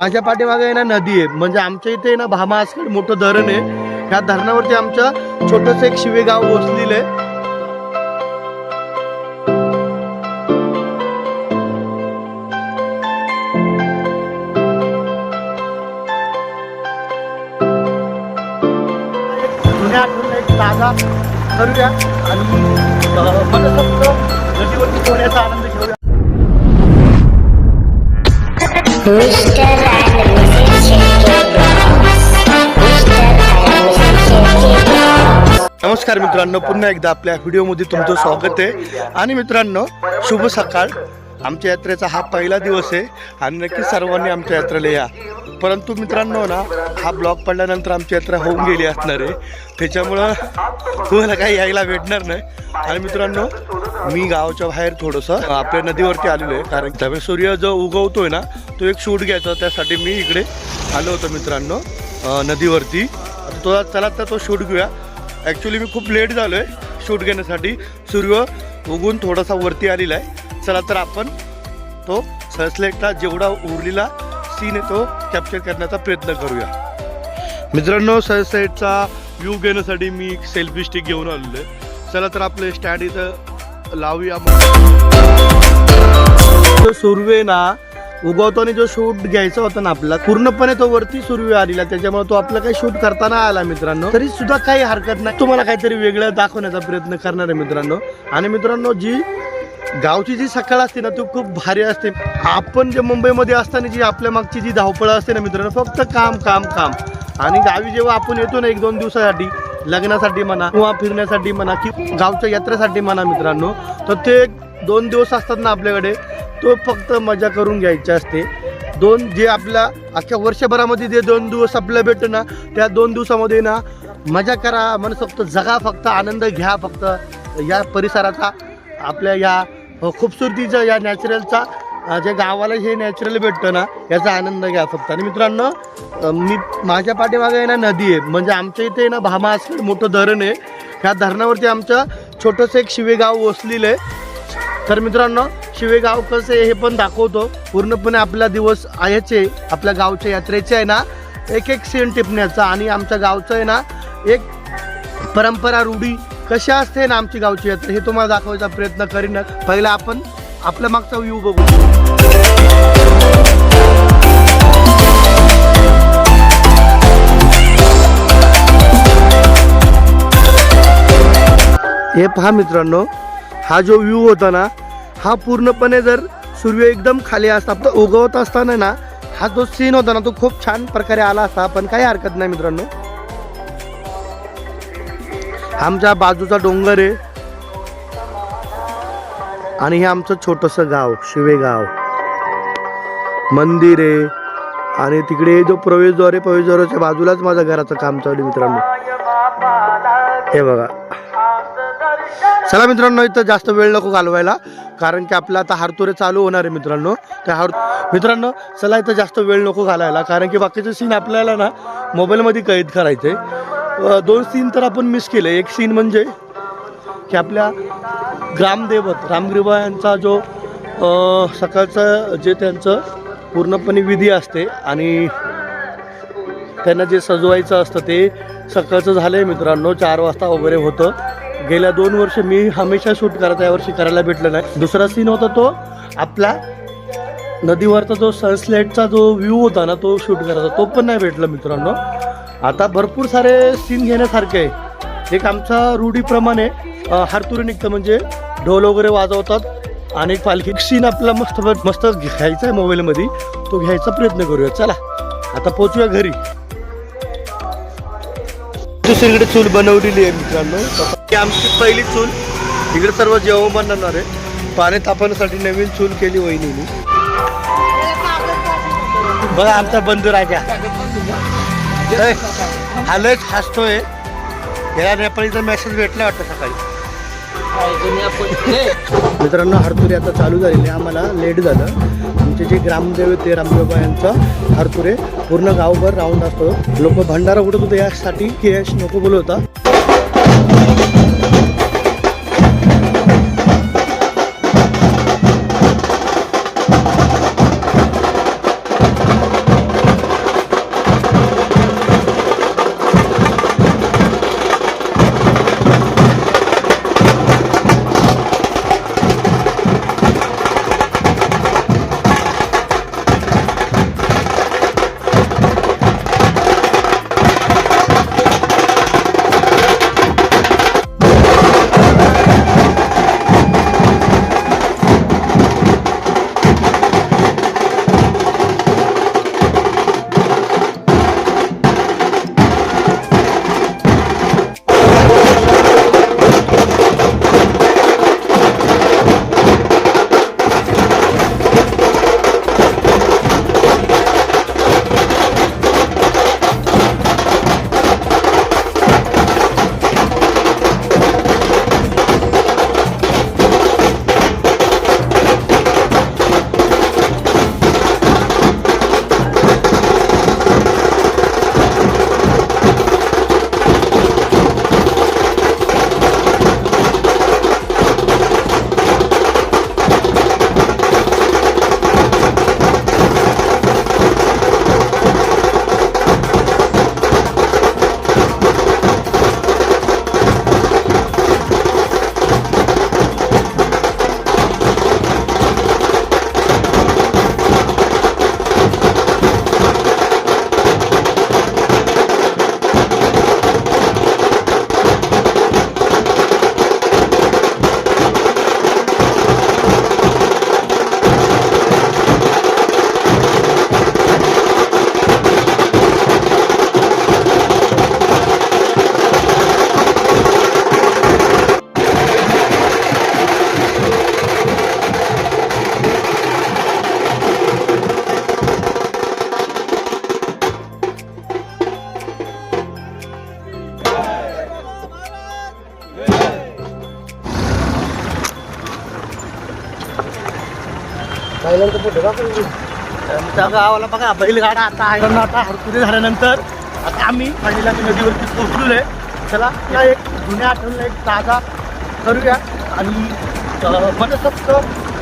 माझ्या पाठीमागे आहे ना नदी आहे, म्हणजे आमच्या इथे ना भामा आसखेड मोठं धरण आहे. ह्या धरणावरती आमचं छोटंसं एक शिवेगाव वसलेलं आहे. जुन्या आठवणी एक ताजा करूया आणि मनसोक्त नदीवरती पोहण्याचा आनंद घेऊया. नमस्कार मित्रांनो, पुन्हा एकदा आपल्या व्हिडिओमध्ये तुमचं स्वागत आहे. आणि मित्रांनो, शुभ सकाळ. आमच्या यात्रेचा हा पहिला दिवस आहे आणि नक्की सर्वांनी आमच्या यात्रेला या. परंतु मित्रांनो ना, हा ब्लॉग पडल्यानंतर आमची यात्रा होऊन गेली असणार आहे, त्याच्यामुळं तुम्हाला काही यायला भेटणार नाही. आणि मित्रांनो, मी गावाच्या बाहेर थोडंसं आपल्या नदीवरती आलेलो आहे, कारण त्यावेळेस सूर्य जो उगवतोय ना, तो एक शूट घ्यायचा, त्यासाठी मी इकडे आलो होतो मित्रांनो नदीवरती. तो चला तर तो शूट घेऊया. ॲक्च्युली मी खूप लेट झालो आहे शूट घेण्यासाठी. सूर्य उगून थोडासा वरती आलेला आहे. चला तर आपण तो सनसेटचा जेवढा उरलेला सीन आहे तो कॅप्चर करण्याचा प्रयत्न करूया. मित्रांनो, सनसेटचा व्ह्यू घेण्यासाठी मी एक सेल्फी स्टिक घेऊन आलेलो आहे. चला तर आपलं स्टँड इथं लावूया. सूर्य ना उगवताना जो शूट घ्यायचा होता ना आपला, पूर्णपणे तो वरती सूर्य आलेला, त्याच्यामुळे तो आपला काही शूट करताना आला मित्रांनो. तरी सुद्धा काही हरकत नाही, तुम्हाला काहीतरी वेगळं दाखवण्याचा प्रयत्न करणार आहे मित्रांनो. आणि मित्रांनो, जी गावची जी सकाळ असते ना, ती खूप भारी असते. आपण जे मुंबईमध्ये असताना जी आपल्या मागची जी धावपळ असते ना मित्रांनो, फक्त काम काम काम. आणि गावी जेव्हा आपण येतो ना 1-2 दिवसासाठी, लग्नासाठी म्हणा किंवा फिरण्यासाठी म्हणा की गावच्या यात्रेसाठी म्हणा मित्रांनो, तर ते 2 दिवस असतात ना आपल्याकडे, तो फक्त मजा करून घ्यायची असते. जे आपल्या अख्ख्या वर्षभरामध्ये जे 2 दिवस आपल्याला भेटतं ना, त्या 2 दिवसामध्ये ना मजा करा, मन फक्त जगा, फक्त आनंद घ्या, फक्त या परिसराचा, आपल्या या खूबसूरतीचा, या नॅचरलचा, जे गावाला हे नॅचरल भेटतं ना, याचा आनंद घ्या फक्त. आणि मित्रांनो, मी माझ्या पाठीमागे आहे ना नदी आहे, म्हणजे आमच्या इथे ना भामा आसखेड मोठं धरण आहे. ह्या धरणावरती आमचं छोटंसं एक शिवेगाव वसलेलं आहे. तर मित्रांनो, शिवेगाव कसं आहे हे पण दाखवतो. पूर्णपणे आपला दिवस याचे, आपल्या गावच्या यात्रेचे आहे ना, एक सीन टिपण्याचा आणि आमच्या गावचं आहे ना एक परंपरा, रूढी कशा असते ना आमची गावची यात्रा, हे तुम्हाला दाखवायचा प्रयत्न करीन. पहिला आपण आपल्या मागचा व्ह्यू बघू. हे पहा मित्रांनो, हा जो व्ह्यू होता ना, हा पूर्णपणे जर सूर्य एकदम खाली असता, उगवत असताना ना, हा जो सीन होता ना, तो खूप छान प्रकारे आला असता. पण काही हरकत नाही मित्रांनो. आमच्या बाजूचा डोंगर आहे आणि हे आमचं छोटंसं गाव शिवेगाव. मंदिर आहे आणि तिकडे जो प्रवेशद्वार आहे, प्रवेशद्वाराच्या बाजूलाच माझ्या घराचं काम चालू आहे मित्रांनो. हे बघा. चला मित्रांनो, इथं जास्त वेळ नको घालवायला, कारण की आपला आता हारतुरे चालू होणार आहे मित्रांनो. त्या मित्रांनो, चला इथं जास्त वेळ नको घालायला, कारण की बाकीचे सीन आपल्याला ना मोबाईलमध्ये कैद करायचे. 2 सीन तर आपण मिस केले. एक सीन म्हणजे की आपल्या ग्रामदेवत रामगिरबा यांचा जो सकाळचं जे त्यांचं पूर्णपणे विधी असते आणि त्यांना जे सजवायचं असतं ते सकाळचं झालं आहे मित्रांनो. 4 वाजता वगैरे होतं. गेल्या 2 वर्ष मी हमेशा शूट करत, यावर्षी करायला भेटलं नाही. दुसरा सीन होता तो आपला नदीवरचा जो सनसेटचा जो व्ह्यू होता ना, तो शूट करायचा, तो पण नाही भेटला मित्रांनो. आता भरपूर सारे सीन घेण्यासारखे आहे. एक आमचा रूढीप्रमाणे हारतुरी निघतं, म्हणजे ढोल वगैरे वाजवतात आणि पालखी सीन आपला मस्त घ्यायचा आहे मोबाईलमध्ये, तो घ्यायचा प्रयत्न करूया. चला आता पोचूया घरी. दुसरीकडे चूल बनवलेली आहे मित्रांनो. आमची पहिली चूल. इकडे सर्व जेवण बनवणार आहे. पाणी तापवण्यासाठी नवीन चूल केली वहिनीने. बघा आमचा बंधू राजा हालच हसतोय. याला नेपाळीचा मेसेज भेटला वाटतं सकाळी. मित्रांनो, हारतुरे आता चालू झालेले. आम्हाला लेट झालं. आमचे जे ग्रामदेव ते रामदेवबा यांचा हारतुरे पूर्ण गावभर राऊंड असतो. लोक भंडारा उडत होते यासाठी की यश नको बोलवता. त्या गावाला बघा बैलगाडा आता आहे. पण आता हरकुरे झाल्यानंतर आता आम्ही फायनली नदीवरती पोहोचलेलो आहे. चला या एक जुन्या आठवणीला एक ताजा करूया आणि मनसोक्त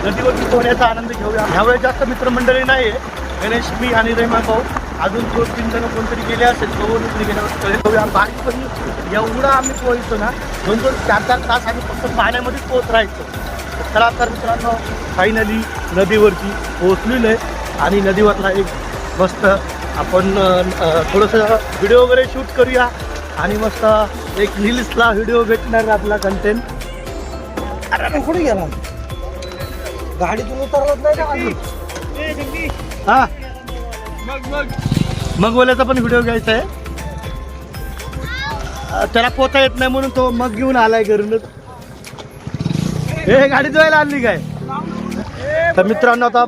नदीवरती पोहण्याचा आनंद घेऊया. ह्यावेळेस जास्त मित्रमंडळी नाही आहे. गणेश, मी आणि रहिमान भाऊ, अजून 2-3 जण कोणतरी गेले असेल. गोवरती गेल्यावर कळेल. बारीक पण एवढा आम्ही पोहायचो ना, 2-2, 4-4 तास आम्ही फक्त पाण्यामध्येच पोहत राहायचो. चला तर मित्रांनो फायनली नदीवरती पोहोचलेलो आहे आणि नदीवरला एक मस्त आपण थोडंसं व्हिडिओ वगैरे शूट करूया आणि मस्त एक रील्सला व्हिडिओ भेटणार आपला कंटेंट. अरे कुठे गेला गाडीतून उतरवत नाही का? हा मग बोलायचा पण व्हिडिओ घ्यायचा आहे. त्याला पोता येत नाही म्हणून तो मग घेऊन आलाय घरूनच. हे गाडी धुवायला आणली काय? तर मित्रांनो आता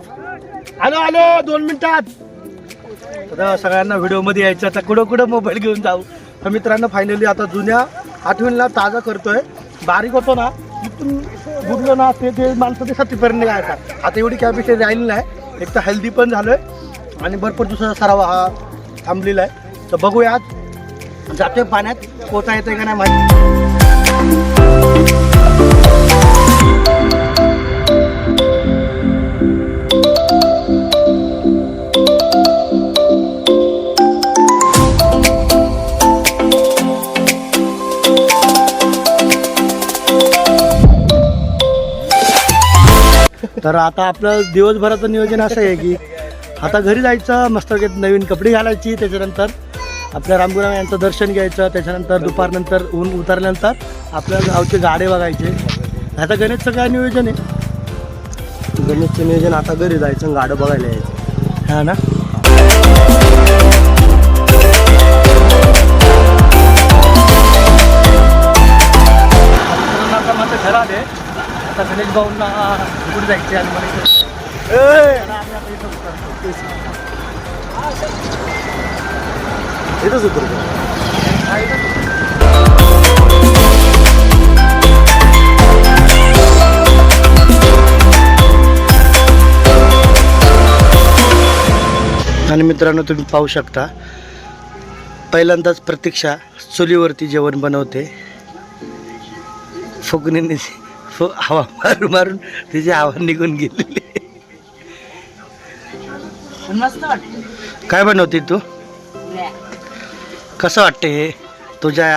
आलो 2 मिनिटात. आता सगळ्यांना व्हिडिओमध्ये यायचं. आता कुठं मोबाईल घेऊन जाऊ. तर मित्रांनो फायनली आता जुन्या आठवणीला ताजा करतोय. बारीक होतो ना इथून बुडलो ना ते माणसं ते 70पर्यंत यायचं. आता एवढी कॅपॅसिटी राहिली नाही. एक तर हेल्दी पण झालोय आणि भरपूर दुसरा सराव हा थांबलेला आहे. तर बघूया जातोय पाण्यात पोहता येतोय का नाही माहिती. तर आता आपलं दिवसभराचं नियोजन असं आहे की आता घरी जायचं, मस्त नवीन कपडे घालायची, त्याच्यानंतर आपल्या रामगुराम यांचं दर्शन घ्यायचं, त्याच्यानंतर दुपारनंतर ऊन उतरल्यानंतर आपल्या गावचे गाडे बघायचे. आता गणेशचं काय नियोजन आहे? गणेशचं नियोजन आता घरी जायचं गाडं बघायला यायचं. हा ना. आता माझं घर आले. आता गणेश भाऊंना कुठे जायचे आणि मला इथंच उतरतो. आणि मित्रांनो तुम्ही पाहू शकता पहिल्यांदाच प्रतीक्षा चुलीवरती जेवण बनवते. फुगणीने हवा मारून तिची हवा निघून गेलेली. मस्त वाटत. काय बनवते तू? कसं वाटते हे तुझ्या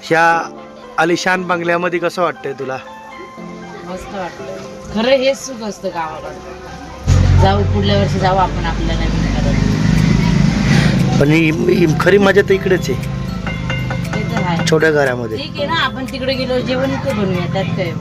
ह्या आलिशान बंगल्यामध्ये? कसं वाटतंय तुला? मस्त वाटत. खरं हेच सुख असतं गावाकडं. जाऊ पुढल्या वर्षी जाऊ आपण आपल्या नवीन घरात. पण ही खरी मजा तर इकडेच आहे, ते तर आहे. छोट्या घरामध्ये. ठीक आहे ना, आपण तिकडे गेलो जेवण इथे बनवूया, त्यात काय.